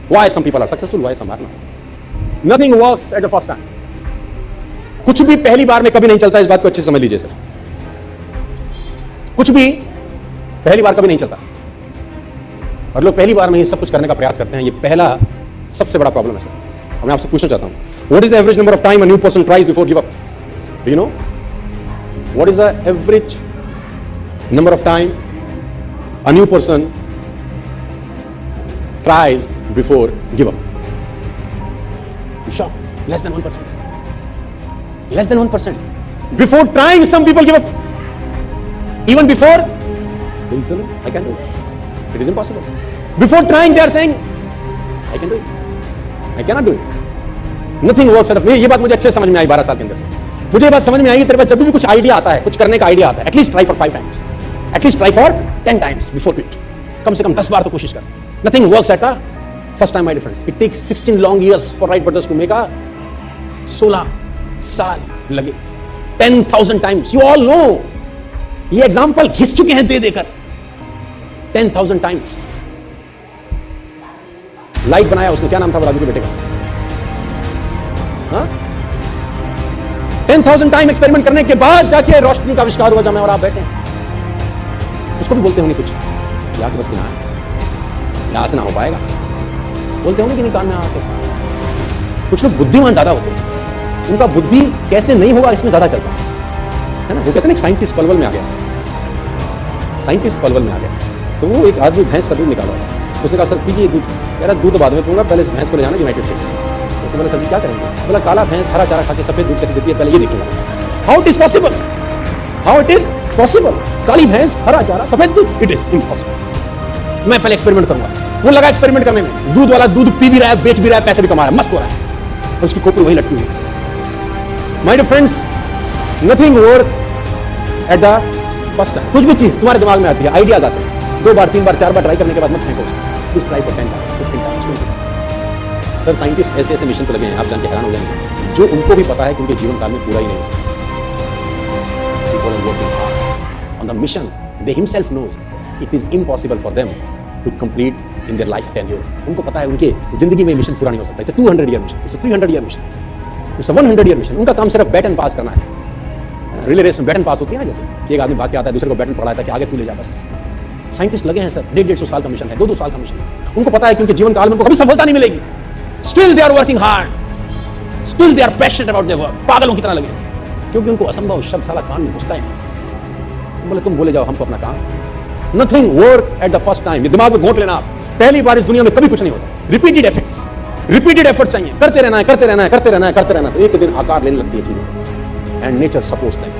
Why some people are successful, why some are not. Nothing works at the first time. कुछ भी पहली बार में कभी नहीं चलता, इस बात को अच्छे से समझ लीजिए सर. कुछ भी पहली बार कभी नहीं चलता. और लोग पहली बार में ये सब कुछ करने का प्रयास करते हैं. ये पहला सबसे बड़ा प्रॉब्लम है सर. मैं आपसे पूछना चाहता हूं, what is the average number of time a new person tries before give up? Do you know what is the average number of time a new person tries before give up? Sure, less than 1%. Less than 1%. Before trying, some people give up. Even before, I can do it. It is impossible. Before trying, they are saying, I can do it. I cannot do it. Nothing works out of me. ये बात मुझे अच्छे समझ में आई 12 साल के अंदर से. मुझे ये बात समझ में आई, तेरे पास जब भी कुछ आइडिया आता है, कुछ करने का आइडिया आता है, at least try for 5 times. At least try for 10 times before quit. कम से कम 10 बार तो कोशिश कर. Nothing works at a first time, my dear friends. It takes 16 long years for Wright brothers to make a 16 साल लगे. 10,000 times. You all know. ये example घिस चुके हैं दे देकर. 10,000 times. लाइट बनाया उसने, क्या नाम था राजू के बेटे का? हाँ? 10,000 टाइम एक्सपेरिमेंट करने के बाद जाके रोशनी का आविष्कार हुआ, जब मैं और आप बैठे हैं. उसको भी बोलते होंगे कुछ, या कि बस कि ना यहां से ना हो पाएगा. बोलते होंगे कि नहीं कान में आके. कुछ लोग बुद्धिमान ज्यादा होते हैं, उनका बुद्धि कैसे नहीं होगा इसमें ज्यादा चलता है ना. वो कहते हैं एक साइंटिस्ट पलवल में आ गया. साइंटिस्ट पलवल में आ गया तो वो एक आदमी भैंस का दूध निकाला. उसने कहा सर पीजिए दूध. कह रहा दूध तो बाद में पीऊंगा, पहले इस भैंस को ले जाना यूनाइटेड स्टेट्स. उसने बोला सर क्या करेंगे? बोला काला भैंस हरा चारा खा के सफेद दूध कैसे देती है, पहले ये देखूंगा. How it is possible? How it is possible? काली भैंस हरा चारा सफेद दूध, इट इज इम्पॉसिबल. मैं पहले एक्सपेरिमेंट करूंगा. वो लगा एक्सपेरिमेंट करने में. दूध वाला दूध पी भी रहा है, बेच भी रहा है, पैसे भी कमा रहा है, मस्त हो रहा है. उसकी खोपड़ी वहीं लटकी हुई है. My dear friends, nothing work at the first time. कुछ भी चीज तुम्हारे दिमाग में आती है, आइडियाज आते हैं, 2 बार 3 बार 4 बार ट्राई करने के बाद मत फेंको. Please try for 10 times, 15 times. Sir scientist ऐसे ऐसे मिशन पर लगे हैं, आप जान के हैरान हो जाएंगे, जो उनको भी पता है कि उनके जीवन काल में पूरा ही नहीं होगा. On the mission, they himself knows it is impossible for them to complete in their life tenure. उनको पता है उनके जिंदगी में मिशन पूरा नहीं हो सकता. It's a 200-year mission. It's a 300-year mission. It's a 100-year mission. उनका काम सिर्फ बैटन पास करना है. रिले रेस में बैटन पास होती है ना, जैसे कि एक आदमी भाग के आता है, दूसरे को बैटन पकड़ाता है कि आगे तू ले जा बस. साइंटिस्ट लगे हैं सर, 150 साल का मिशन है, 2 साल का मिशन है. उनको पता है कि उनके जीवन काल में उनको कभी सफलता नहीं मिलेगी. Still they are working hard. Still they are passionate about their work. पागलों की तरह लगे, क्योंकि उनको असंभव शब्द साला कान में घुसता है. बोले तुम बोले जाओ हमको अपना काम. Nothing work at the first time. ये दिमाग में घोंट लेना आप. पहली बार इस दुनिया में कभी कुछ नहीं होता. रिपीटेड एफर्ट्स चाहिए. करते रहना है, करते रहना है, करते रहना है, करते रहना है, तो एक दिन आकार लेने लगती है चीजें. And nature supports them.